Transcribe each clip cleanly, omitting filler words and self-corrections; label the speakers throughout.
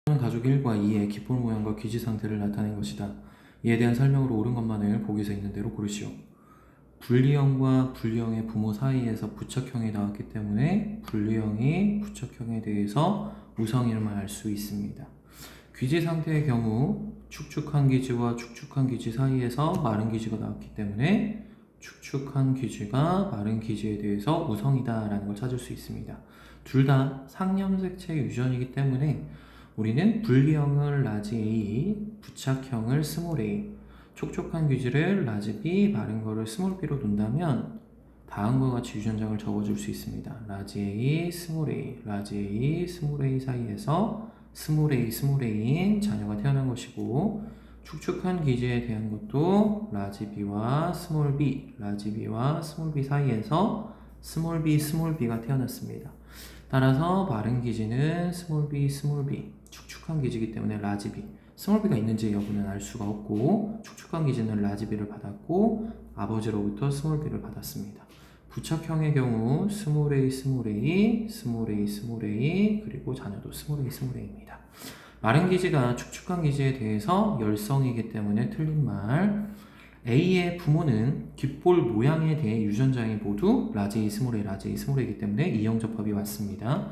Speaker 1: 가족 1과 2의 기본 모양과 귀지 상태를 나타낸 것이다. 이에 대한 설명으로 옳은 것만을 보기에서 있는 대로 고르시오. 분리형과 분리형의 부모 사이에서 부착형이 나왔기 때문에 분리형이 부착형에 대해서 우성임을 알 수 있습니다. 귀지 상태의 경우 축축한 귀지와 축축한 귀지 사이에서 마른 귀지가 나왔기 때문에 축축한 귀지가 마른 귀지에 대해서 우성이다 라는 걸 찾을 수 있습니다. 둘 다 상염색체 유전이기 때문에 우리는 분리형을 라지 A, 부착형을 스몰 a, 촉촉한 귀지를 라지 B, 마른 거를 스몰 b로 둔다면 다음과 같이 유전장을 적어줄 수 있습니다. 라지 A, 스몰 a, 라지 A, 스몰 a 사이에서 스몰 a인 자녀가 태어난 것이고, 축축한 귀지에 대한 것도 라지 B와 스몰 b, 라지 B와 스몰 b 사이에서 스몰 B가 태어났습니다. 따라서 마른 귀지는 스몰 b, 축축한 귀지이기 때문에 라지 B, 스몰 b가 있는지 여부는 알 수가 없고, 축축한 귀지는 라지 B를 받았고 아버지로부터 스몰 b를 받았습니다. 부착형의 경우 스몰 a, 그리고 자녀도 스몰 a입니다. 마른 귀지가 축축한 귀지에 대해서 열성이기 때문에 틀린 말. A의 부모는 귓볼 모양에 대해 유전자이 모두 라지 A, 스몰 A이기 때문에 이형접합이 왔습니다.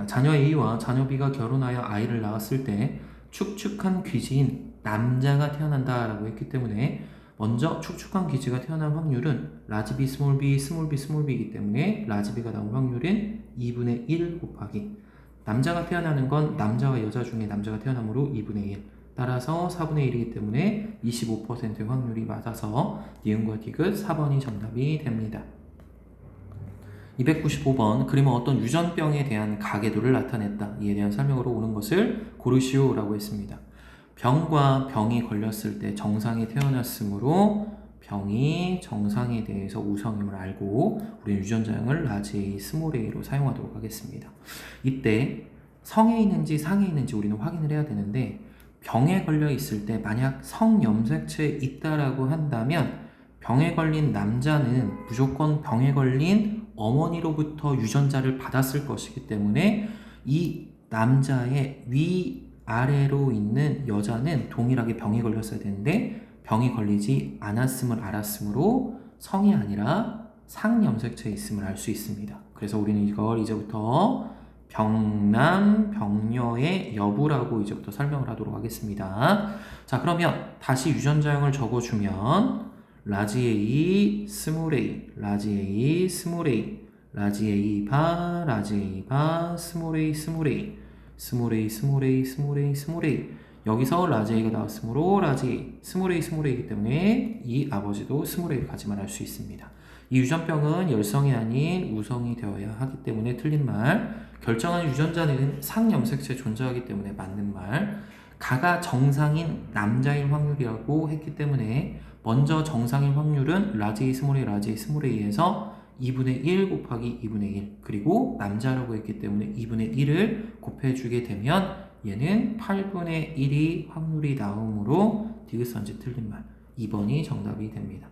Speaker 1: 자녀 A와 자녀 B가 결혼하여 아이를 낳았을 때 축축한 귀지인 남자가 태어난다라고 했기 때문에 먼저 축축한 귀지가 태어날 확률은 라지 B, 스몰 B이기 때문에 라지 B가 나올 확률은 2분의 1 곱하기 남자가 태어나는 건 남자와 여자 중에 남자가 태어나므로 2분의 1, 따라서 4분의 1이기 때문에 25%의 확률이 맞아서 니은과 디귿 4번이 정답이 됩니다. 295번 그림은 어떤 유전병에 대한 가계도를 나타냈다. 이에 대한 설명으로 옳은 것을 고르시오 라고 했습니다. 병과 병이 걸렸을 때 정상이 태어났으므로 병이 정상에 대해서 우성임을 알고 우리는 유전자형을 라지 A, 스몰 a로 사용하도록 하겠습니다. 이때 성에 있는지 상에 있는지 우리는 확인을 해야 되는데, 병에 걸려 있을 때 만약 성염색체에 있다라고 한다면 병에 걸린 남자는 무조건 병에 걸린 어머니로부터 유전자를 받았을 것이기 때문에 이 남자의 위아래로 있는 여자는 동일하게 병에 걸렸어야 되는데 병이 걸리지 않았음을 알았으므로 성이 아니라 상염색체에 있음을 알 수 있습니다. 그래서 우리는 이걸 이제부터 병남, 병녀의 여부라고 이제부터 설명을 하도록 하겠습니다. 자, 그러면 다시 유전자형을 적어주면 라지 A, 스몰 a, 라지 A, 스몰 a, 라지 A 바, 라지 A 바, 스몰 a, 스몰 a. 여기서 라지 A가 나왔으므로 라지 A, 스몰 A이기 때문에 이 아버지도 스몰 A를 가지만 알 수 있습니다. 이 유전병은 열성이 아닌 우성이 되어야 하기 때문에 틀린 말. 결정한 유전자는 상염색체 존재하기 때문에 맞는 말. 가가 정상인 남자일 확률이라고 했기 때문에 먼저 정상인 확률은 라지 A, 스몰 A에서 2분의 1 곱하기 2분의 1, 그리고 남자라고 했기 때문에 2분의 1을 곱해주게 되면 얘는 8분의 1이 확률이 나오므로 디귿선지 틀린 말 2번이 정답이 됩니다.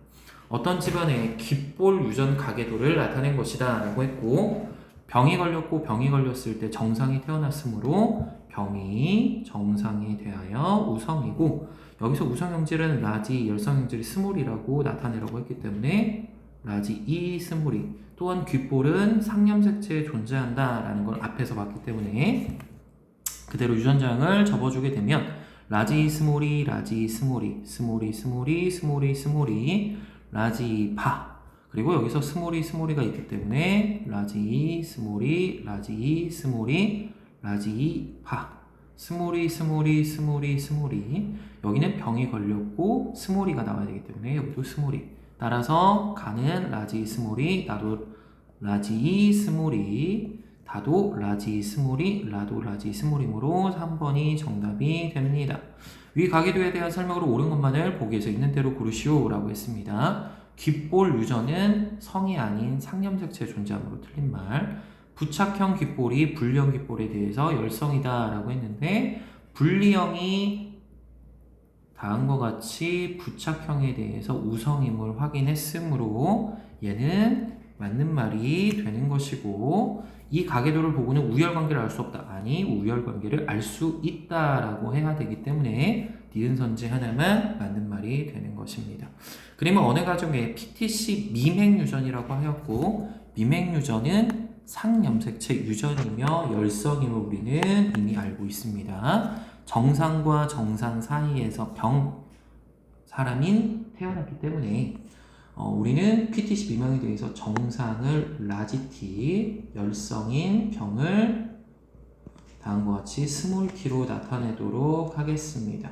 Speaker 1: 어떤 집안의 귓볼 유전 가계도를 나타낸 것이다 라고 했고, 병이 걸렸고 병이 걸렸을 때 정상이 태어났으므로 병이 정상에 대하여 우성이고, 여기서 우성형질은 라지, 열성형질이 스몰이라고 나타내라고 했기 때문에 라지 E, 스몰 E. 또한 귓볼은 상염색체에 존재한다 라는 걸 앞에서 봤기 때문에 그대로 유전자형을 접어주게 되면 라지 스몰 E, 라지 스몰 E, 라지 바, 그리고 여기서 스몰 E가 있기 때문에 라지 E, 스몰 E, 라지 E, 스몰 E, 라지 E, 바, 스몰 E. 여기는 병이 걸렸고 스몰 E가 나와야 되기 때문에 여기도 스몰 E. 따라서 가는 라지 스몰 E, 나도 라지 E, 스몰 E, 다도 라지 스몰이, 라도 라지 스몰이므로 3번이 정답이 됩니다. 위 가계도에 대한 설명으로 옳은 것만을 보기에서 있는 대로 고르시오 라고 했습니다. 귓볼 유전은 성이 아닌 상염색체에 존재하므로 틀린 말. 부착형 귓볼이 분리형 귓볼에 대해서 열성이다 라고 했는데, 분리형이 다음과 같이 부착형에 대해서 우성임을 확인했으므로 얘는 맞는 말이 되는 것이고, 이 가계도를 보고는 우열관계를 알 수 없다. 아니, 우열관계를 알 수 있다라고 해야 되기 때문에 니은 선지 하나만 맞는 말이 되는 것입니다. 그러면 어느 가정에 PTC 미맹유전이라고 하였고, 미맹유전은 상염색체 유전이며 열성임을 우리는 이미 알고 있습니다. 정상과 정상 사이에서 사람이 태어났기 때문에 우리는 PTC 미명에 대해서 정상을 라지 T, 열성인 병을 다음과 같이 스몰 t로 나타내도록 하겠습니다.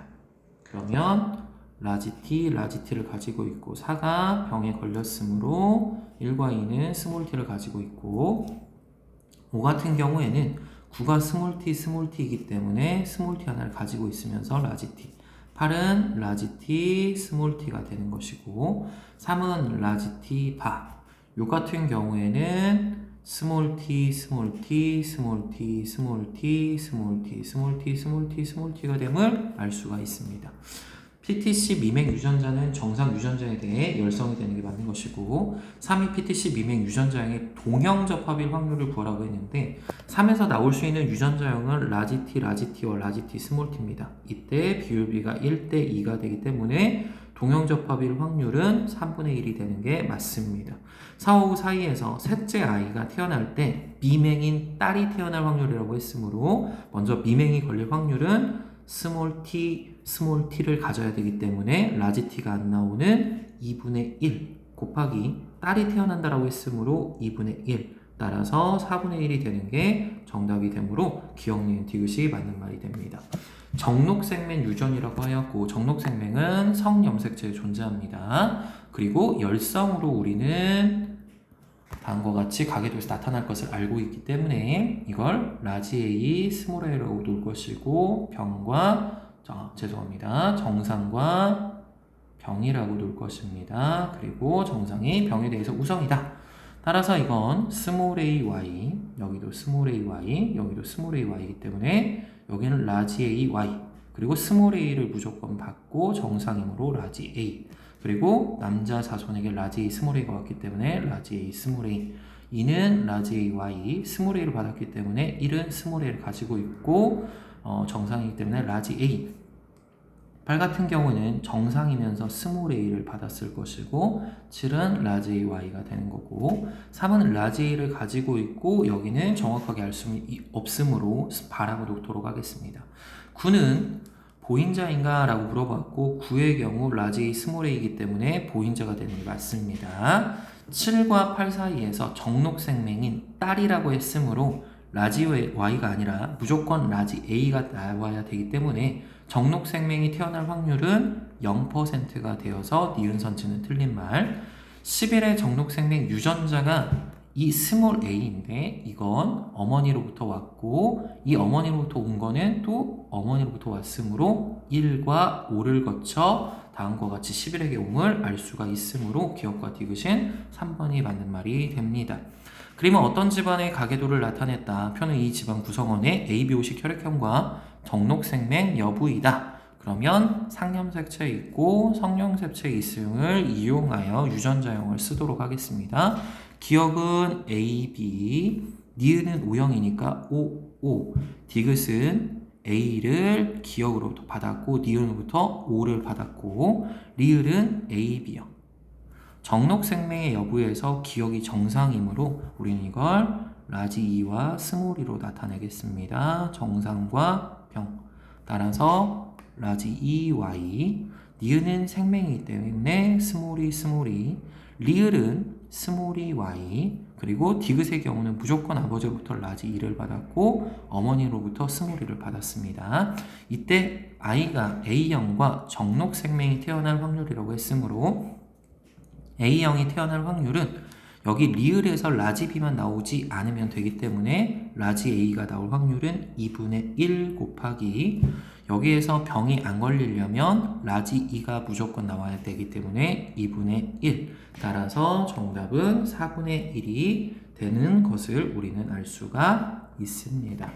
Speaker 1: 그러면 라지 T를 가지고 있고 4가 병에 걸렸으므로 1과 2는 스몰 t를 가지고 있고 5 같은 경우에는 9가 스몰 t이기 때문에 스몰 t 하나를 가지고 있으면서 라지 T 8은 라지 T, 스몰 t가 되는 것이고 3은 라지 T, 바. 요 같은 경우에는 스몰 t, 스몰 t, 스몰 t, 스몰 t, 스몰 t, 스몰 t, 스몰 t, 스몰 t가 됨을 알 수가 있습니다. PTC 미맹 유전자는 정상 유전자에 대해 열성이 되는 게 맞는 것이고 3이 PTC 미맹 유전자의 동형접합일 확률을 구하라고 했는데 3에서 나올 수 있는 유전자형은 라지 T와 라지 T, 스몰 t입니다. 이때 비율비가 1대 2가 되기 때문에 동형접합일 확률은 3분의 1이 되는 게 맞습니다. 4, 5 사이에서 셋째 아이가 태어날 때 미맹인 딸이 태어날 확률이라고 했으므로 먼저 미맹이 걸릴 확률은 스몰 t를 가져야 되기 때문에 라지 t가 안 나오는 2분의 1 곱하기 딸이 태어난다라고 했으므로 2분의 1 따라서 4분의 1이 되는 게 정답이 되므로 기억, 니은, 디귿이 맞는 말이 됩니다. 정록생맹 유전이라고 하였고 정록생맹은 성염색체에 존재합니다. 그리고 열성으로 우리는 다음과 같이 가계도에서 나타날 것을 알고 있기 때문에 이걸 라지 A, 스몰 a라고 놓을 것이고 정상과 병이라고 놓을 것입니다. 그리고 정상이 병에 대해서 우성이다. 따라서 이건 스몰 ay, 여기도 스몰 ay, 여기도 스몰 ay이기 때문에 여기는 라지 ay, 그리고 스몰 a를 무조건 받고 정상이므로 라지 a. 그리고 남자 자손에게 라지 A, 스몰 a가 왔기 때문에 라지 A, 스몰 a. 2는 라지 A, y, 스몰 a를 받았기 때문에 1은 스몰 a를 가지고 있고 정상이기 때문에 라지 A. 8 같은 경우는 정상이면서 스몰 a를 받았을 것이고 7은 라지 A, y가 되는 거고 3은 라지 A를 가지고 있고 여기는 정확하게 알 수 없으므로 바라고 놓도록 하겠습니다. 9는 보인자인가? 라고 물어봤고 9의 경우 라지 A, 스몰 a이기 때문에 보인자가 되는 게 맞습니다. 7과 8 사이에서 정록생맹인 딸이라고 했으므로 라지 Y가 아니라 무조건 라지 A가 나와야 되기 때문에 정록생맹이 태어날 확률은 0%가 되어서 니은 선지는 틀린 말. 11의 정록생맹 유전자가 이 스몰 a인데 이건 어머니로부터 왔고 이 어머니로부터 온 거는 또 어머니로부터 왔으므로 1과 5를 거쳐 다음과 같이 11의 경우를 알 수가 있으므로 기억과 디귿은 3번이 맞는 말이 됩니다. 그러면 어떤 집안의 가계도를 나타냈다. 표는 이 집안 구성원의 ABO식 혈액형과 정록생맹 여부이다. 그러면 상염색체 있고 성염색체 있음을 이용하여 유전자형을 쓰도록 하겠습니다. 기억은 A, B, 니은은 O형이니까 O, O, 디귿은 A를 기억으로부터 받았고 니은으로부터 O를 받았고 리을은 A, B형. 정록생명의 여부에서 기억이 정상이므로 우리는 이걸 라지 E와 스몰 E로 나타내겠습니다. 정상과 병. 따라서 라지 E, Y. 니은은 생명이기 때문에 스몰 E, 리을은 스몰 E, Y. 그리고 디귿의 경우는 무조건 아버지로부터 라지 E를 받았고 어머니로부터 스몰 E를 받았습니다. 이때 아이가 A형과 정록생명이 태어날 확률이라고 했으므로 A형이 태어날 확률은 여기 리을에서 라지 B만 나오지 않으면 되기 때문에 라지 A가 나올 확률은 2분의 1 곱하기 여기에서 병이 안 걸리려면 라지 E가 무조건 나와야 되기 때문에 2분의 1. 따라서 정답은 4분의 1이 되는 것을 우리는 알 수가 있습니다.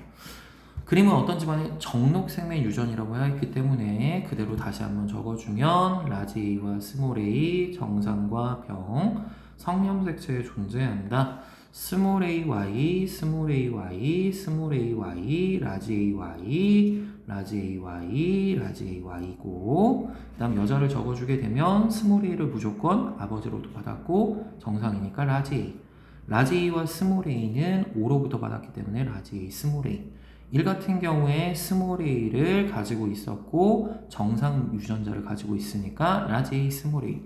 Speaker 1: 그림은 어떤 집안의 정록생명 유전이라고 하였기 때문에 그대로 다시 한번 적어주면 라지 A와 스몰 a, 정상과 병, 성염색체에 존재한다. 스몰 ay, 스몰 ay, 스몰 ay, 라지 ay, 라지 ay, 라지 ay고 그 다음 여자를 적어주게 되면 스몰 a를 무조건 아버지로부터 받았고 정상이니까 라지 a. 라지 a와 스몰 a는 5로부터 받았기 때문에 라지 a, 스몰 a. 1 같은 경우에 스몰 a를 가지고 있었고 정상 유전자를 가지고 있으니까 라지 a, 스몰 a.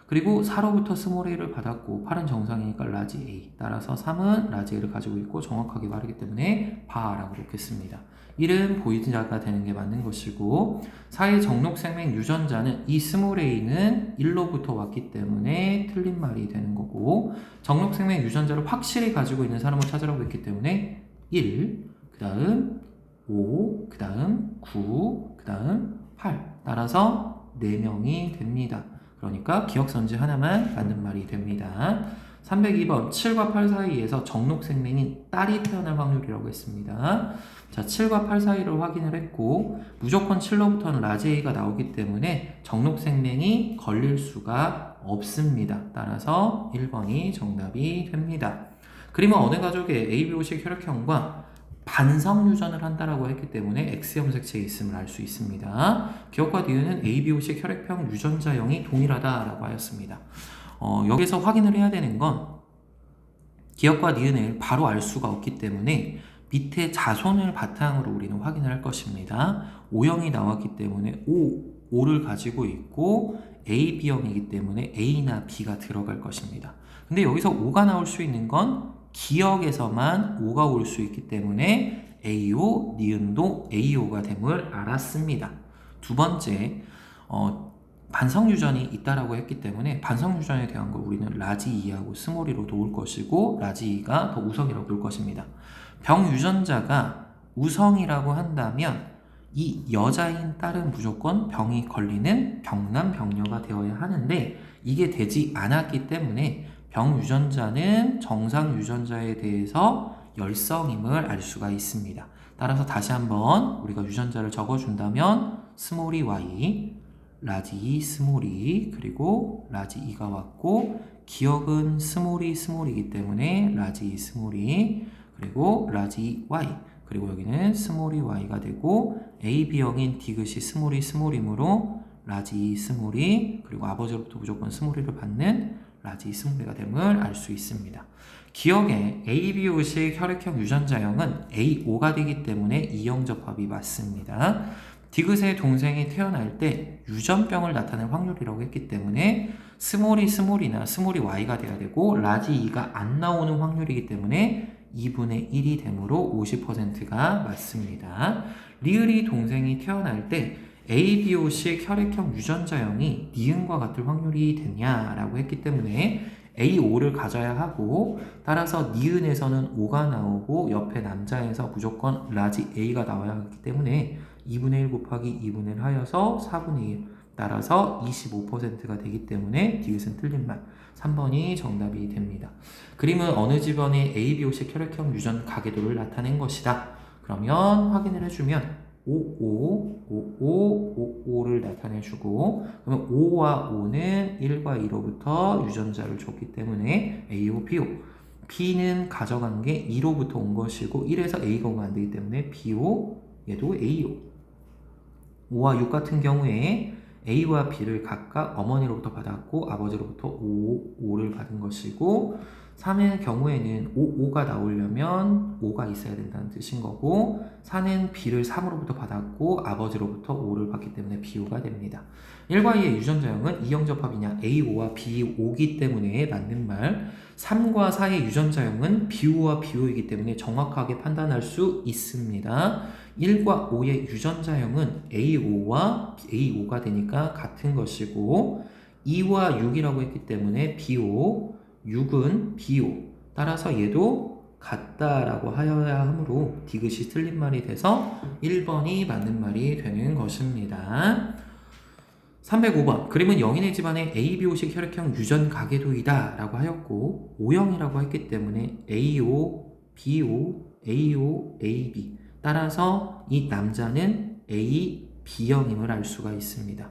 Speaker 1: 그리고 4로부터 스몰 a를 받았고 8은 정상이니까 라지 a. 따라서 3은 라지 a를 가지고 있고 정확하게 말하기 때문에 바라고 놓겠습니다. 1은 보이자가 되는 게 맞는 것이고 4의 정록생명 유전자는 이 스몰 a는 1로부터 왔기 때문에 틀린 말이 되는 거고 정록생명 유전자를 확실히 가지고 있는 사람을 찾으라고 했기 때문에 1, 그 다음 5, 그 다음 9, 그 다음 8 따라서 4명이 됩니다. 그러니까 기억선지 하나만 맞는 말이 됩니다. 302번 7과 8 사이에서 정록생명인 딸이 태어날 확률이라고 했습니다. 자, 7과 8 사이를 확인을 했고 무조건 7로부터는 라지 A가 나오기 때문에 정록생명이 걸릴 수가 없습니다. 따라서 1번이 정답이 됩니다. 그림은 어느 가족의 ABO식 혈액형과 반성 유전을 한다라고 했기 때문에 X형 색채에 있음을 알 수 있습니다. 기억과 니은은 ABO식 혈액형 유전자형이 동일하다라고 하였습니다. 여기서 확인을 해야 되는 건 기억과 니은을 바로 알 수가 없기 때문에 밑에 자손을 바탕으로 우리는 확인을 할 것입니다. O형이 나왔기 때문에 O를 가지고 있고 A, B형이기 때문에 A나 B가 들어갈 것입니다. 근데 여기서 O가 나올 수 있는 건 기억에서만 O가 올 수 있기 때문에 AO, 니은도 AO가 됨을 알았습니다. 두 번째, 반성 유전이 있다라고 했기 때문에 반성 유전에 대한 걸 우리는 라지 2하고 스몰 2로 놓을 것이고 라지 2가 더 우성이라고 놓을 것입니다. 병 유전자가 우성이라고 한다면 이 여자인 딸은 무조건 병이 걸리는 병남 병녀가 되어야 하는데 이게 되지 않았기 때문에 병 유전자는 정상 유전자에 대해서 열성임을 알 수가 있습니다. 따라서 다시 한번 우리가 유전자를 적어준다면 스몰 2 Y, 라지 2, 스몰 2, 그리고 라지 2가 왔고 기억은 스몰 2, 스몰이기 때문에 라지 2, 스몰 2, 그리고 라지 Y, 그리고 여기는 스몰 2 Y가 되고 AB형인 디귿이 스몰 2, 스몰이므로 라지 2, 스몰 2, 그리고 아버지로부터 무조건 스몰 2를 받는 라지 2, 스몰 2가 됨을 알 수 있습니다. 기억의 ABO식 혈액형 유전자형은 AO가 되기 때문에 이형 접합이 맞습니다. 디귿의 동생이 태어날 때 유전병을 나타낼 확률이라고 했기 때문에 스몰이 스몰이나 스몰이 Y가 돼야 되고 라지 2가 안 나오는 확률이기 때문에 2분의 1이 되므로 50%가 맞습니다. 리을이 동생이 태어날 때 ABO식 혈액형 유전자형이 니은과 같을 확률이 되냐라고 했기 때문에 AO를 가져야 하고 따라서 니은에서는 O가 나오고 옆에 남자에서 무조건 라지 A가 나와야 하기 때문에 2분의 1 곱하기 2분의 1 하여서 4분의 1 따라서 25%가 되기 때문에 디귿은 틀린 말 3번이 정답이 됩니다. 그림은 어느 집안의 ABO식 혈액형 유전 가계도를 나타낸 것이다. 그러면 확인을 해주면 55를 나타내주고 그러면 5와 5는 1과 2로부터 유전자를 줬기 때문에 AO, BO B는 가져간 게 2로부터 온 것이고 1에서 A가 오면 안 되기 때문에 BO 얘도 AO 5와 6 같은 경우에 A와 B를 각각 어머니로부터 받았고 아버지로부터 5를 받은 것이고 3의 경우에는 5가 나오려면 5가 있어야 된다는 뜻인 거고 4는 B를 3으로부터 받았고 아버지로부터 5를 받기 때문에 B5가 됩니다. 1과 2의 유전자형은 이형 접합이냐 A5와 B5기 때문에 맞는 말 3과 4의 유전자형은 B5와 B5이기 때문에 정확하게 판단할 수 있습니다. 1과 5의 유전자형은 A5와 A5가 되니까 같은 것이고 2와 6이라고 했기 때문에 B5, 6은 B5 따라서 얘도 같다라고 하여야 하므로 디귿이 틀린 말이 돼서 1번이 맞는 말이 되는 것입니다. 305번 그림은 영인의 집안의 ABO식 혈액형 유전 가계도이다 라고 하였고 O형이라고 했기 때문에 AO, BO, AO, AB 따라서 이 남자는 A, B형임을 알 수가 있습니다.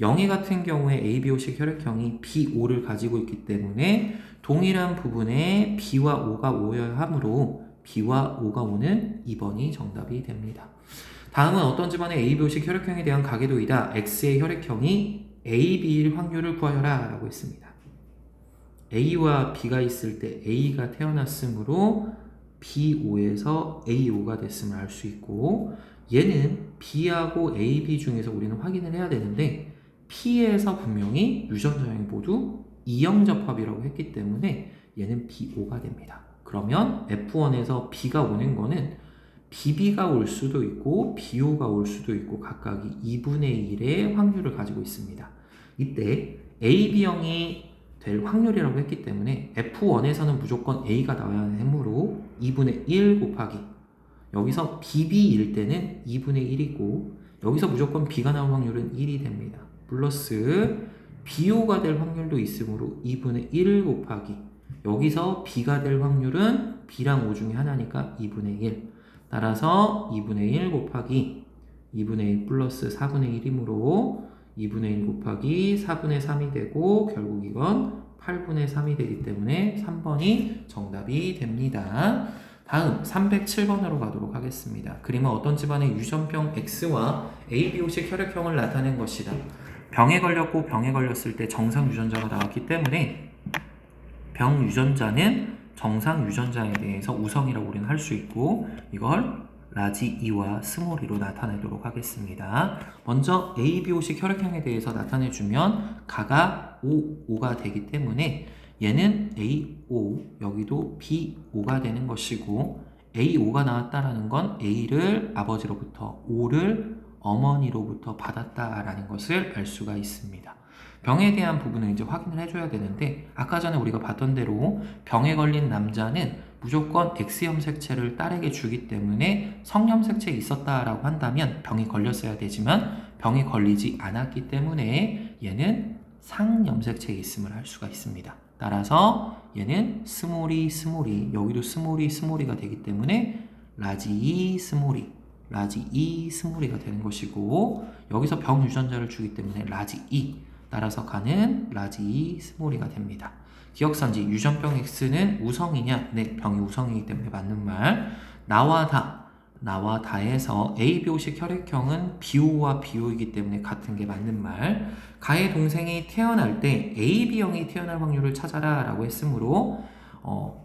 Speaker 1: 영희 같은 경우에 ABO식 혈액형이 B5를 가지고 있기 때문에 동일한 부분에 B와 O가 오여야 하므로 B와 O가 오는 2번이 정답이 됩니다. 다음은 어떤 집안의 ABO식 혈액형에 대한 가계도이다. X의 혈액형이 AB일 확률을 구하여라 라고 했습니다. A와 B가 있을 때 A가 태어났으므로 B5에서 A5가 됐음을 알 수 있고, 얘는 B하고 AB 중에서 우리는 확인을 해야 되는데 P에서 분명히 유전자형이 모두 이형접합이라고 했기 때문에 얘는 B5가 됩니다. 그러면 F1에서 B가 오는 거는 BB가 올 수도 있고 BO가 올 수도 있고 각각이 2분의 1의 확률을 가지고 있습니다. 이때 AB형이 될 확률이라고 했기 때문에 F1에서는 무조건 A가 나와야 하는 해무로 2분의 1 곱하기, 여기서 BB일 때는 2분의 1이고 여기서 무조건 B가 나올 확률은 1이 됩니다. 플러스 BO가 될 확률도 있으므로 2분의 1 곱하기, 여기서 B가 될 확률은 B랑 O 중에 하나니까 2분의 1. 따라서 2분의 1 곱하기 2분의 1 플러스 4분의 1이므로 2분의 1 곱하기 4분의 3이 되고 결국 이건 8분의 3이 되기 때문에 3번이 정답이 됩니다. 다음 307번으로 가도록 하겠습니다. 그림은 어떤 집안의 유전병 X와 ABO식 혈액형을 나타낸 것이다. 병에 걸렸고 병에 걸렸을 때 정상 유전자가 나왔기 때문에 병 유전자는 정상 유전자에 대해서 우성이라고 우리는 할 수 있고 이걸 라지 E와 스몰 E로 나타내도록 하겠습니다. 먼저 ABO식 혈액형에 대해서 나타내주면 가가 OO가 되기 때문에 얘는 AO, 여기도 BO가 되는 것이고 AO가 나왔다라는 건 A를 아버지로부터 O를 어머니로부터 받았다라는 것을 알 수가 있습니다. 병에 대한 부분은 이제 확인을 해줘야 되는데 아까 전에 우리가 봤던 대로 병에 걸린 남자는 무조건 X염색체를 딸에게 주기 때문에 성염색체에 있었다라고 한다면 병이 걸렸어야 되지만 병이 걸리지 않았기 때문에 얘는 상염색체에 있음을 알 수가 있습니다. 따라서 얘는 스몰이 여기도 스몰이가 되기 때문에 라지 스몰이 스몰이가 되는 것이고 여기서 병 유전자를 주기 때문에 라지 E, 따라서 가는 라지 스몰이가 됩니다. 기억선지 유전병 X는 우성이냐? 네, 병이 우성이기 때문에 맞는 말. 나와 다에서 ABO식 혈액형은 BO와 BO이기 때문에 같은 게 맞는 말. 가의 동생이 태어날 때 AB형이 태어날 확률을 찾아라 라고 했으므로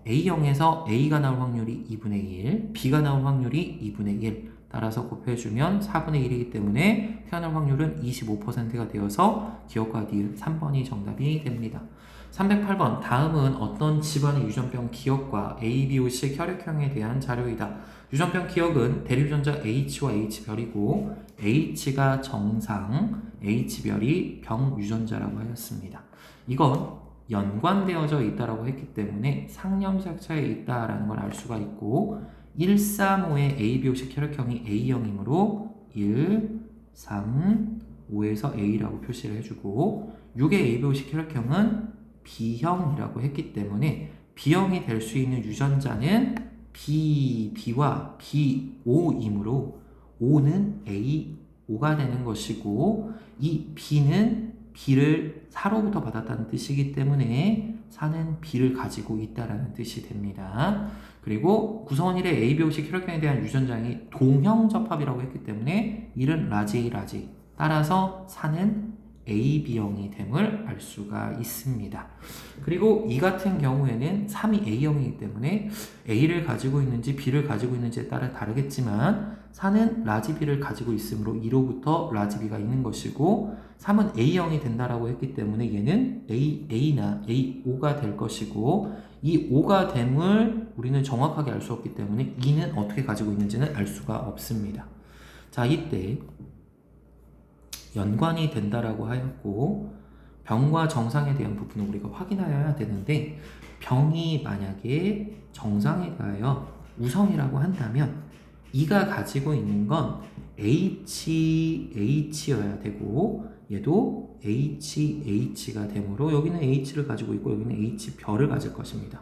Speaker 1: A형에서 A가 나올 확률이 2분의 1, B가 나올 확률이 2분의 1. 따라서 곱해주면 4분의 1이기 때문에 태어날 확률은 25%가 되어서 기억과 니은 3번이 정답이 됩니다. 308번 다음은 어떤 집안의 유전병 기억과 ABO식 혈액형에 대한 자료이다. 유전병 기억은 대류전자 H와 H별이고 H가 정상, H별이 병 유전자라고 하였습니다. 이건 연관되어져 있다라고 했기 때문에 상염색체에 있다라는 걸 알 수가 있고 135의 ABO식 혈액형이 A형이므로 1, 3, 5에서 A라고 표시를 해주고 6의 ABO식 혈액형은 B형이라고 했기 때문에 B형이 될 수 있는 유전자는 B와 B5이므로 O는 A5가 되는 것이고 이 B는 B를 4로부터 받았다는 뜻이기 때문에 4는 B를 가지고 있다라는 뜻이 됩니다. 그리고 구성원 1의 ABO식 혈액형에 대한 유전자형이 동형접합이라고 했기 때문에 1은 라지. 따라서 4는 AB형이 됨을 알 수가 있습니다. 그리고 이 같은 경우에는 3이 A형이기 때문에 A를 가지고 있는지 B를 가지고 있는지에 따라 다르겠지만 4는 라지 B를 가지고 있으므로 2로부터 라지 B가 있는 것이고 3은 A형이 된다라고 했기 때문에 얘는 A나 A5가 될 것이고 이 5가 됨을 우리는 정확하게 알 수 없기 때문에 2는 어떻게 가지고 있는지는 알 수가 없습니다. 자, 이때 연관이 된다라고 하였고 병과 정상에 대한 부분을 우리가 확인해야 되는데 병이 만약에 정상에 가하여 우성이라고 한다면 이가 가지고 있는 건 H여야 되고 얘도 H가 되므로 여기는 H를 가지고 있고 여기는 H별을 가질 것입니다.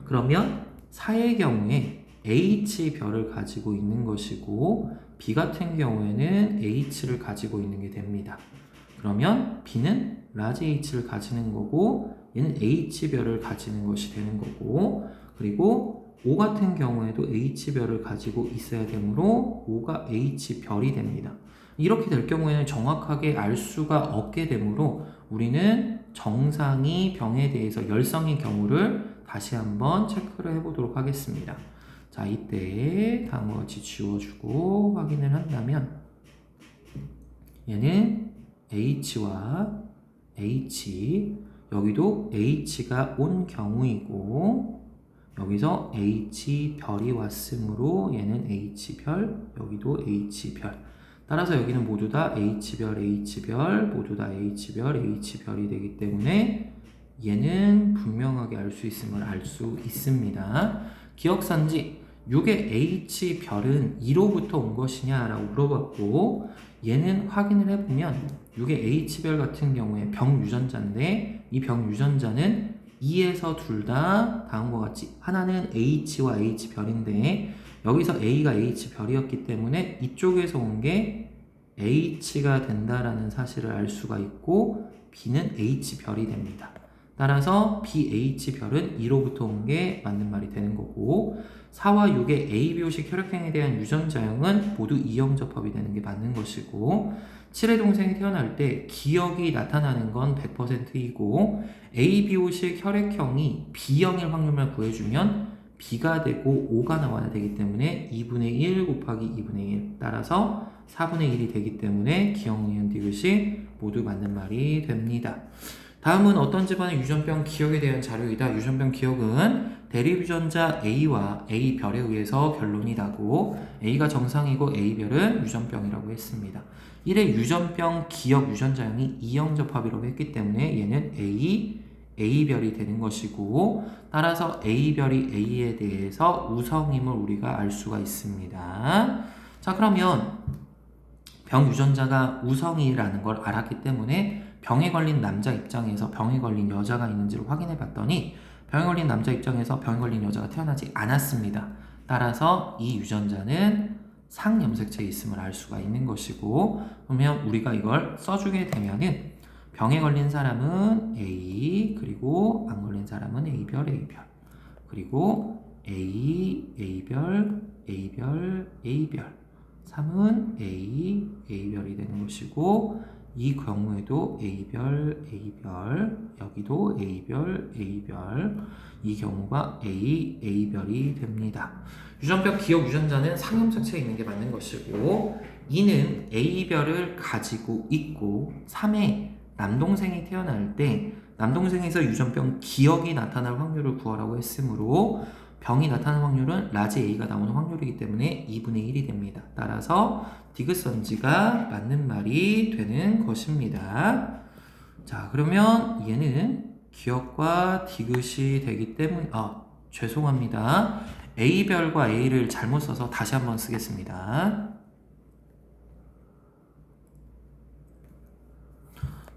Speaker 1: 그러면 사의 경우에 H별을 가지고 있는 것이고 B 같은 경우에는 H를 가지고 있는 게 됩니다. 그러면 B는 라지 H를 가지는 거고 얘는 H별을 가지는 것이 되는 거고, 그리고 O 같은 경우에도 H별을 가지고 있어야 되므로 O가 H별이 됩니다. 이렇게 될 경우에는 정확하게 알 수가 없게 되므로 우리는 정상이 병에 대해서 열성의 경우를 다시 한번 체크를 해보도록 하겠습니다. 자, 이때 다음과 같이 지워주고 확인을 한다면 얘는 H와 H, 여기도 H가 온 경우이고 여기서 H별이 왔으므로 얘는 H별, 여기도 H별. 따라서 여기는 모두 다 H별, H별, 모두 다 H별, H별이 되기 때문에 얘는 분명하게 알 수 있음을 알 수 있습니다. 기억산지 6의 H별은 2로부터 온 것이냐라고 물어봤고 얘는 확인을 해보면 6의 H별 같은 경우에 병유전자인데 이 병유전자는 2에서 둘 다 다음과 같이 하나는 H와 H별인데 여기서 A가 H별이었기 때문에 이쪽에서 온 게 H가 된다라는 사실을 알 수가 있고 B는 H별이 됩니다. 따라서 BH별은 2로부터 온 게 맞는 말이 되는 거고 4와 6의 ABO식 혈액형에 대한 유전자형은 모두 이형접합이 되는 게 맞는 것이고 7의 동생이 태어날 때 기억이 나타나는 건 100%이고 ABO식 혈액형이 B형일 확률만 구해주면 B가 되고 5가 나와야 되기 때문에 2분의 1 곱하기 2분의 1 따라서 4분의 1이 되기 때문에 기억, 니은, 디귿이 모두 맞는 말이 됩니다. 다음은 어떤 집안의 유전병 기억에 대한 자료이다. 유전병 기억은 대립유전자 A와 A별에 의해서 결론이 나고 A가 정상이고 A별은 유전병이라고 했습니다. 1의 유전병 기억 유전자형이 이형접합이라고 했기 때문에 얘는 A별이 되는 것이고 따라서 A별이 A에 대해서 우성임을 우리가 알 수가 있습니다. 자, 그러면 병 유전자가 우성이라는 걸 알았기 때문에 병에 걸린 남자 입장에서 병에 걸린 여자가 있는지를 확인해 봤더니 병에 걸린 남자 입장에서 병에 걸린 여자가 태어나지 않았습니다. 따라서 이 유전자는 상염색체에 있음을 알 수가 있는 것이고 그러면 우리가 이걸 써주게 되면은 병에 걸린 사람은 A, 그리고 안 걸린 사람은 A별, A별, 그리고 A, A별, A별, A별, 3은 A, A별이 되는 것이고 이 경우에도 A별, A별, 여기도 A별, A별, 이 경우가 A, A별이 됩니다. 유전병 기억 유전자는 상염색체에 있는 게 맞는 것이고 2는 A별을 가지고 있고 3에 남동생이 태어날 때 남동생에서 유전병 기억이 나타날 확률을 구하라고 했으므로 병이 나타나는 확률은 라지 A가 나오는 확률이기 때문에 2분의 1이 됩니다. 따라서 디귿선지가 맞는 말이 되는 것입니다. 자, 그러면 얘는 기억과 디귿이 되기 때문에 죄송합니다. A별과 A를 잘못 써서 다시 한번 쓰겠습니다.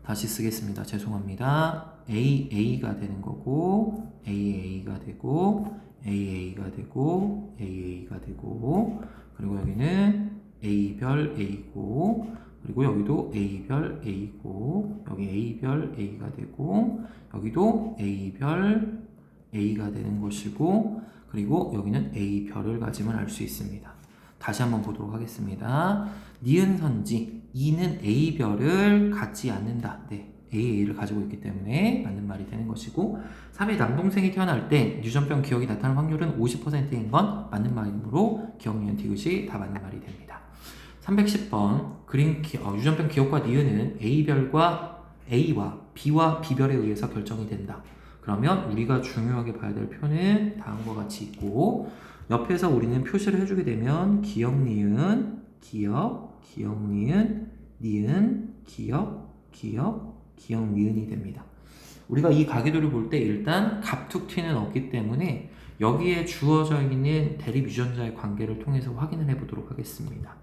Speaker 1: 다시 쓰겠습니다. 죄송합니다. AA가 되는 거고 AA가 되고 AA가 되고 AA가 되고 그리고 여기는 A별 A고 그리고 여기도 A별 A고 여기 A별 A가 되고 여기도 A별 A가 되는 것이고 그리고 여기는 A별을 가지면 알 수 있습니다. 다시 한번 보도록 하겠습니다. 니은 선지 2는 A별을 갖지 않는다. 네, AA를 가지고 있기 때문에 맞는 말이 되는 것이고 3의 남동생이 태어날 때 유전병 기억이 나타날 확률은 50%인 건 맞는 말이므로 기억, 니은, 디귿이 다 맞는 말이 됩니다. 310번 유전병 기억과 니은은 A별과 A와 B와 B별에 의해서 결정이 된다. 그러면 우리가 중요하게 봐야 될 표는 다음과 같이 있고 옆에서 우리는 표시를 해주게 되면 기억, 니은, 기억, 기억, 니은, 니은, 기억, 기억, 기억, 니은이 됩니다. 우리가 이 가계도를 볼 때 일단 갑툭튀는 없기 때문에 여기에 주어져 있는 대립 유전자의 관계를 통해서 확인을 해보도록 하겠습니다.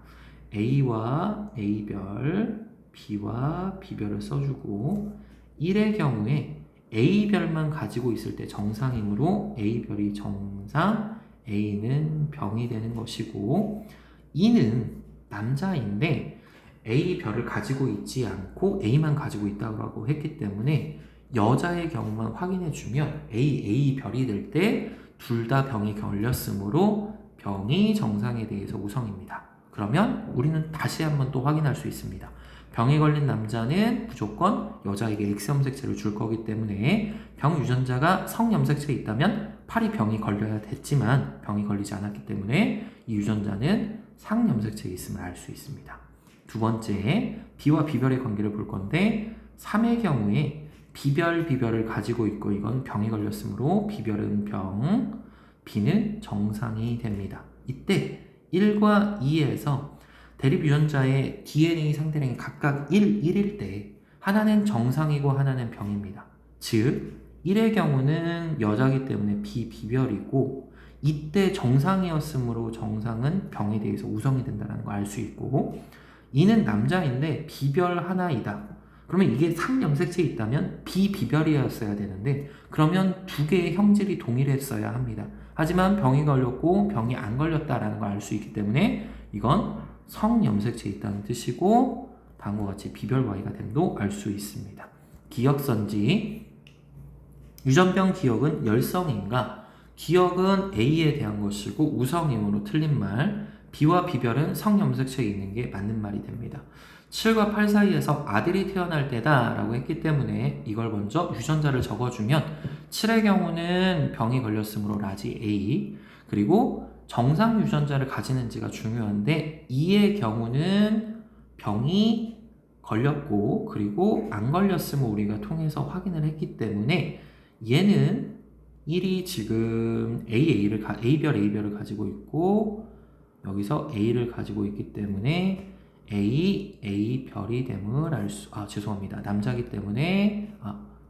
Speaker 1: A와 A별, B와 B별을 써주고 1의 경우에 A별만 가지고 있을 때 정상이므로 A별이 정상, A는 병이 되는 것이고 2는 남자인데 A 별을 가지고 있지 않고 A만 가지고 있다고 했기 때문에 여자의 경우만 확인해주면 A 별이 될 때 둘 다 병이 걸렸으므로 병이 정상에 대해서 우성입니다. 그러면 우리는 다시 한번 또 확인할 수 있습니다. 병에 걸린 남자는 무조건 여자에게 X염색체를 줄 거기 때문에 병 유전자가 성염색체에 있다면 8이 병이 걸려야 됐지만 병이 걸리지 않았기 때문에 이 유전자는 상염색체에 있음을 알 수 있습니다. 두번째, B와 B별의 관계를 볼 건데 3의 경우에 B별을 가지고 있고 이건 병이 걸렸으므로 B별은 병, B는 정상이 됩니다. 이때 1과 2에서 대립 유전자의 DNA 상대량이 각각 1일 때 하나는 정상이고 하나는 병입니다. 즉 1의 경우는 여자이기 때문에 B별이고 이때 정상이었으므로 정상은 병에 대해서 우성이 된다는 걸 알 수 있고 2는 남자인데 B별 하나이다. 그러면 이게 상염색체에 있다면 B별이었어야 되는데 그러면 두 개의 형질이 동일했어야 합니다. 하지만 병이 걸렸고 병이 안 걸렸다라는 걸 알 수 있기 때문에 이건 성염색체에 있다는 뜻이고 다음과 같이 B별 Y가 됨도 알 수 있습니다. 기억선지 유전병 기억은 열성인가? 기억은 A에 대한 것이고 우성이므로 틀린 말 B와 B별은 성염색체에 있는 게 맞는 말이 됩니다. 7과 8 사이에서 아들이 태어날 때다 라고 했기 때문에 이걸 먼저 유전자를 적어주면 7의 경우는 병이 걸렸으므로 라지 A 그리고 정상 유전자를 가지는지가 중요한데 2의 경우는 병이 걸렸고 그리고 안 걸렸음을 우리가 통해서 확인을 했기 때문에 얘는 1이 지금 A별을 가지고 있고 여기서 A를 가지고 있기 때문에 A별이 됨을 죄송합니다. 남자이기 때문에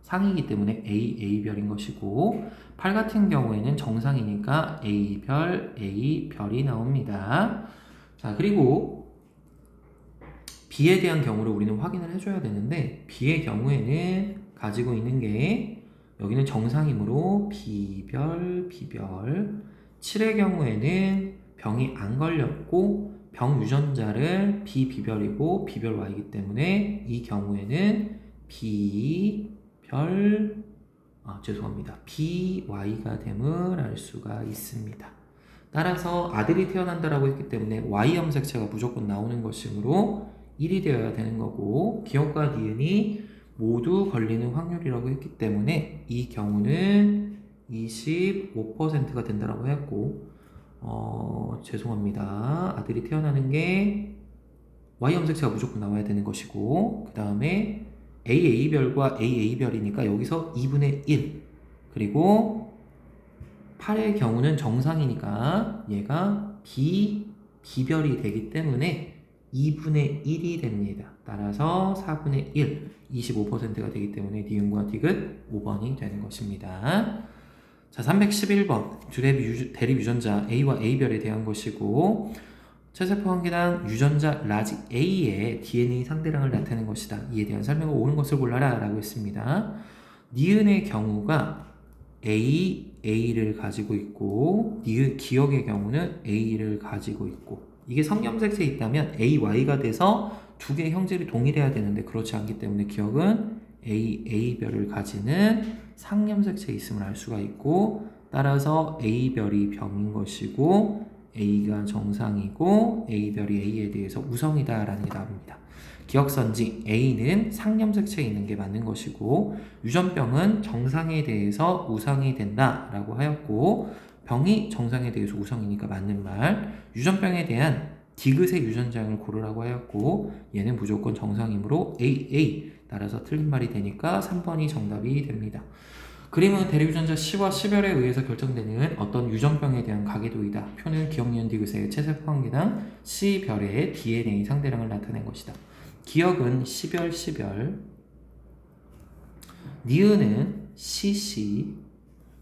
Speaker 1: 상이기 때문에 A별인 것이고 8 같은 경우에는 정상이니까 A별이 나옵니다. 자, 그리고 B에 대한 경우를 우리는 확인을 해줘야 되는데 B의 경우에는 가지고 있는 게 여기는 정상이므로 B별 7의 경우에는 병이 안 걸렸고 병 유전자를 B별이고 B별 Y이기 때문에 이 경우에는 BY가 됨을 알 수가 있습니다. 따라서 아들이 태어난다라고 했기 때문에 Y염색체가 무조건 나오는 것이므로 1이 되어야 되는 거고 기억과 니은이 모두 걸리는 확률이라고 했기 때문에 이 경우는 25%가 된다라고 했고 죄송합니다. 아들이 태어나는 게 Y염색체가 무조건 나와야 되는 것이고 그 다음에 AA별과 AA별이니까 여기서 2분의 1 그리고 8의 경우는 정상이니까 얘가 B별이 되기 때문에 2분의 1이 됩니다. 따라서 4분의 1, 25%가 되기 때문에 니은과 디귿 5번이 되는 것입니다. 자, 311번 대립 유전자 A와 A별에 대한 것이고 체세포 한 개당 유전자 라지 A의 DNA 상대량을 나타내는 것이다. 이에 대한 설명을 옳은 것을 골라라 라고 했습니다. 니은의 경우가 A를 가지고 있고 기억의 경우는 A를 가지고 있고 이게 성염색체에 있다면 AY가 돼서 두 개의 형질이 동일해야 되는데 그렇지 않기 때문에 기억은 A별을 가지는 상염색체에 있음을 알 수가 있고 따라서 A별이 병인 것이고 A가 정상이고 A별이 A에 대해서 우성이다 라는 게 나옵니다. 기억선지 A는 상염색체에 있는 게 맞는 것이고 유전병은 정상에 대해서 우성이 된다 라고 하였고 병이 정상에 대해서 우성이니까 맞는 말 유전병에 대한 디귿의 유전자형을 고르라고 하였고 얘는 무조건 정상이므로 AA 따라서 틀린 말이 되니까 3번이 정답이 됩니다. 그림은 대립유전자 C와 C별에 의해서 결정되는 어떤 유전병에 대한 가계도이다. 표는 기억, 니은, 디귿의 체세포 한 개당 C별의 DNA 상대량을 나타낸 것이다. 기억은 C별, 니은은 CC,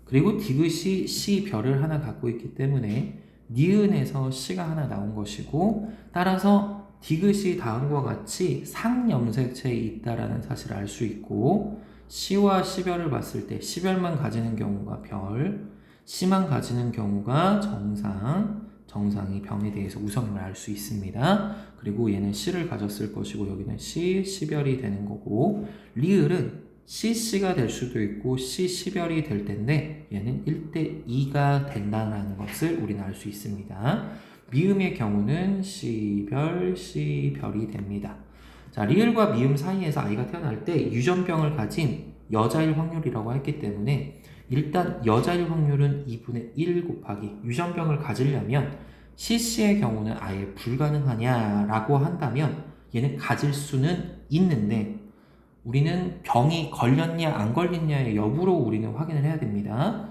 Speaker 1: 그리고 디귿이 C별을 하나 갖고 있기 때문에 니은에서 C가 하나 나온 것이고 따라서 디귿이 다음과 같이 상염색체에 있다라는 사실을 알 수 있고 C와 C별을 봤을 때 C별만 가지는 경우가 별, C만 가지는 경우가 정상, 정상이 병에 대해서 우성임을 알 수 있습니다. 그리고 얘는 C를 가졌을 것이고 여기는 C, C별이 되는 거고 리을은 CC가 될 수도 있고 C, C별이 될 텐데 얘는 1대 2가 된다는 것을 우리는 알 수 있습니다. 미음의 경우는 C별, C별이 됩니다. 자, 리을과 미음 사이에서 아이가 태어날 때 유전병을 가진 여자일 확률이라고 했기 때문에 일단 여자일 확률은 2분의 1 곱하기 유전병을 가지려면 CC의 경우는 아예 불가능하냐라고 한다면 얘는 가질 수는 있는데 우리는 병이 걸렸냐 안 걸렸냐의 여부로 우리는 확인을 해야 됩니다.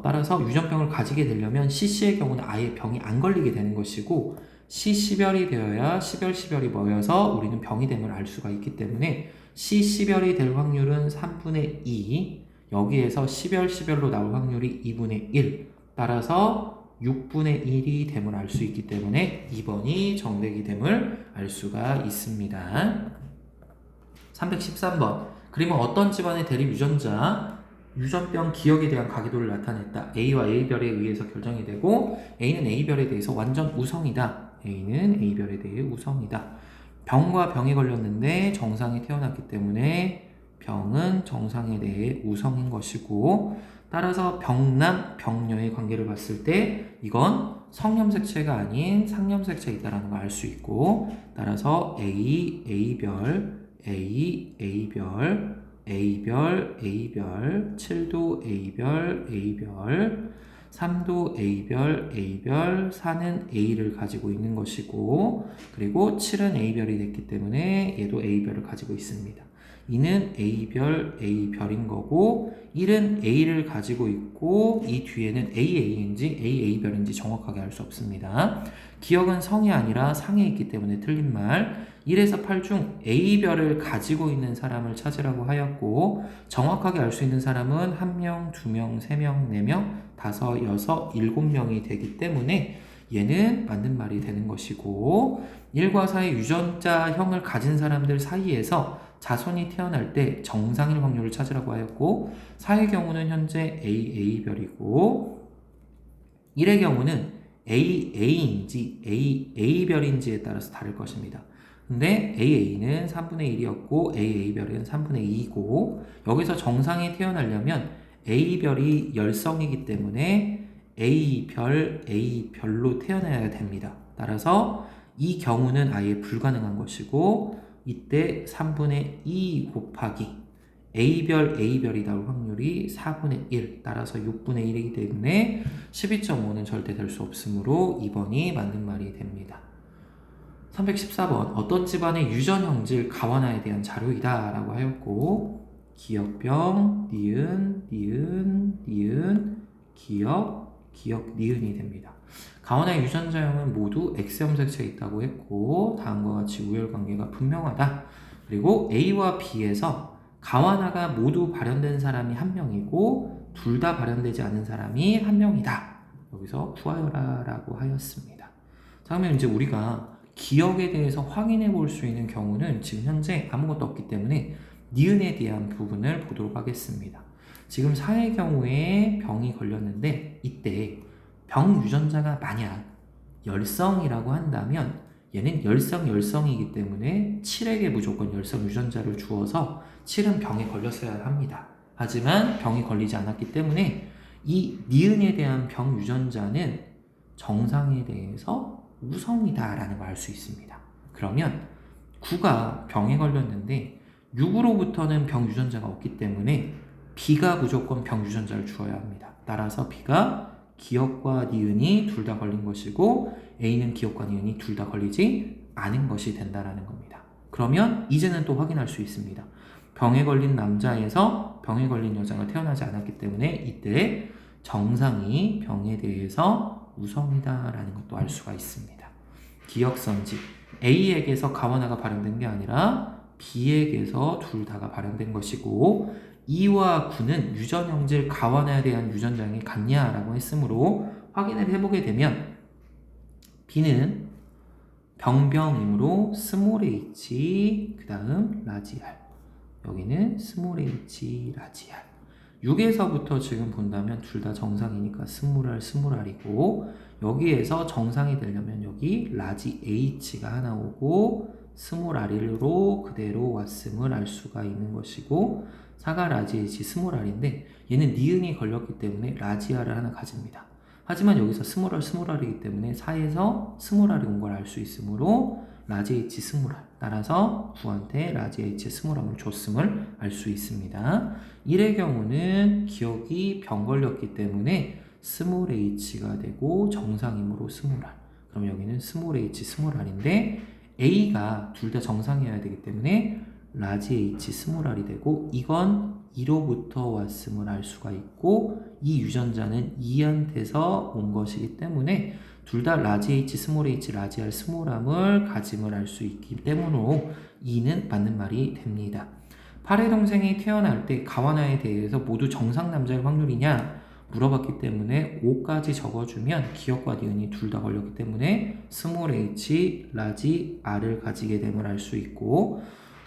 Speaker 1: 따라서 유전병을 가지게 되려면 CC의 경우는 아예 병이 안 걸리게 되는 것이고 CC별이 되어야 C별이 모여서 우리는 병이 됨을 알 수가 있기 때문에 CC별이 될 확률은 3분의 2 여기에서 C별로 나올 확률이 2분의 1 따라서 6분의 1이 됨을 알 수 있기 때문에 2번이 정답이 됨을 알 수가 있습니다. 313번 그림은 어떤 집안의 대립 유전병 기억에 대한 가기도를 나타냈다. A와 A별에 의해서 결정이 되고 A는 A별에 대해서 완전 우성이다. A는 A별에 대해 우성이다. 병과 병이 걸렸는데 정상이 태어났기 때문에 병은 정상에 대해 우성인 것이고 따라서 병남, 병녀의 관계를 봤을 때 이건 성염색체가 아닌 상염색체에 있다는 걸 알 수 있고 따라서 A, A별, A, A별, A별, A별, 7도 A별, A별, 3도 A별, A별, 4는 A를 가지고 있는 것이고 그리고 7은 A별이 됐기 때문에 얘도 A별을 가지고 있습니다. 2는 A별, A별인 거고 1은 A를 가지고 있고 이 뒤에는 AA인지 AA별인지 정확하게 알 수 없습니다. 기억은 성이 아니라 상에 있기 때문에 틀린 말 1에서 8 중 A별을 가지고 있는 사람을 찾으라고 하였고 정확하게 알 수 있는 사람은 1명, 2명, 3명, 4명, 5, 6, 7명이 되기 때문에 얘는 맞는 말이 되는 것이고 1과 4의 유전자형을 가진 사람들 사이에서 자손이 태어날 때 정상일 확률을 찾으라고 하였고 4의 경우는 현재 AA별이고 1의 경우는 AA인지 AA별인지에 따라서 다를 것입니다. 근데 AA는 3분의 1이었고 AA별은 3분의 2이고 여기서 정상이 태어나려면 A별이 열성이기 때문에 A별로 태어나야 됩니다. 따라서 이 경우는 아예 불가능한 것이고 이때 3분의 2 곱하기 A별이 나올 확률이 4분의 1 따라서 6분의 1이기 때문에 12.5는 절대 될 수 없으므로 2번이 맞는 말이 됩니다. 314번 어떤 집안의 유전형질 가와나에 대한 자료이다 라고 하였고 기역병, 니은, 기역, 니은이 됩니다. 가와나의 유전자형은 모두 X염색체에 있다고 했고 다음과 같이 우열관계가 분명하다. 그리고 A와 B에서 가와나가 모두 발현된 사람이 1명이고 둘 다 발현되지 않은 사람이 1명이다. 여기서 구하여라 라고 하였습니다. 자, 그러면 이제 우리가 기억에 대해서 확인해 볼 수 있는 경우는 지금 현재 아무것도 없기 때문에 니은에 대한 부분을 보도록 하겠습니다. 지금 4의 경우에 병이 걸렸는데 이때 병 유전자가 만약 열성이라고 한다면 얘는 열성이기 때문에 7에게 무조건 열성 유전자를 주어서 7은 병에 걸렸어야 합니다. 하지만 병이 걸리지 않았기 때문에 이 니은에 대한 병 유전자는 정상에 대해서 우성이다라는 걸 알 수 있습니다. 그러면 9가 병에 걸렸는데 6으로부터는 병 유전자가 없기 때문에 B가 무조건 병 유전자를 주어야 합니다. 따라서 B가 기역과 니은이 둘 다 걸린 것이고 A는 기역과 니은이 둘 다 걸리지 않은 것이 된다라는 겁니다. 그러면 이제는 또 확인할 수 있습니다. 병에 걸린 남자에서 병에 걸린 여자가 태어나지 않았기 때문에 이때 정상이 병에 대해서 우성이다라는 것도 알 수가 있습니다. 기역선지 A에게서 가와나가 발현된 게 아니라 B에게서 둘 다가 발현된 것이고 2와 9는 유전형질 가와나에 대한 유전자형이 같냐라고 했으므로 확인을 해보게 되면 B는 병이므로 스몰 h 그 다음 라지 r 여기는 스몰 h 라지 r 6에서부터 지금 본다면 둘 다 정상이니까 스몰 r이고 여기에서 정상이 되려면 여기 라지 h가 하나 오고 스몰 r로 그대로 왔음을 알 수가 있는 것이고 4가 라지 h 스몰 r인데 얘는 니은이 걸렸기 때문에 라지 r을 하나 가집니다. 하지만 여기서 스몰 r이기 때문에 4에서 스몰 r이 온 걸 알 수 있으므로 라지 h 스몰 r 따라서 9한테 라지 h 스몰 r을 줬음을 알 수 있습니다. 1의 경우는 기억이 병 걸렸기 때문에 스몰 h가 되고 정상이므로 스몰 r. 그럼 여기는 스몰 h 스몰 r인데 a가 둘 다 정상이어야 되기 때문에 라지 h 스몰 r이 되고 이건 2로부터 왔음을 알 수가 있고 이 유전자는 2한테서 온 것이기 때문에 둘 다 라지 h 스몰 h 라지 r 스몰 r을 가짐을 알 수 있기 때문으로 2는 맞는 말이 됩니다. 8의 동생이 태어날 때 가와나에 대해서 모두 정상 남자일 확률이냐 물어봤기 때문에 5까지 적어주면 기억과 니은이 둘 다 걸렸기 때문에 스몰 h 라지 r을 가지게 됨을 알 수 있고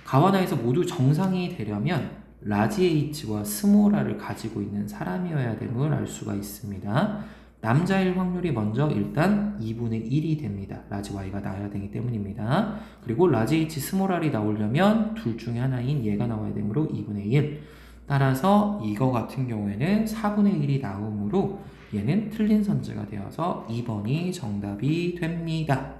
Speaker 1: 가와나에서 모두 정상이 되려면 라지 h와 스몰 r을 가지고 있는 사람이어야 됨을 알 수가 있습니다. 남자일 확률이 먼저 일단 2분의 1이 됩니다. 라지 y가 나와야 되기 때문입니다. 그리고 라지 h 스몰 r이 나오려면 둘 중에 하나인 얘가 나와야 되므로 2분의 1. 따라서 이거 같은 경우에는 4분의 1이 나오므로 얘는 틀린 선지가 되어서 2번이 정답이 됩니다.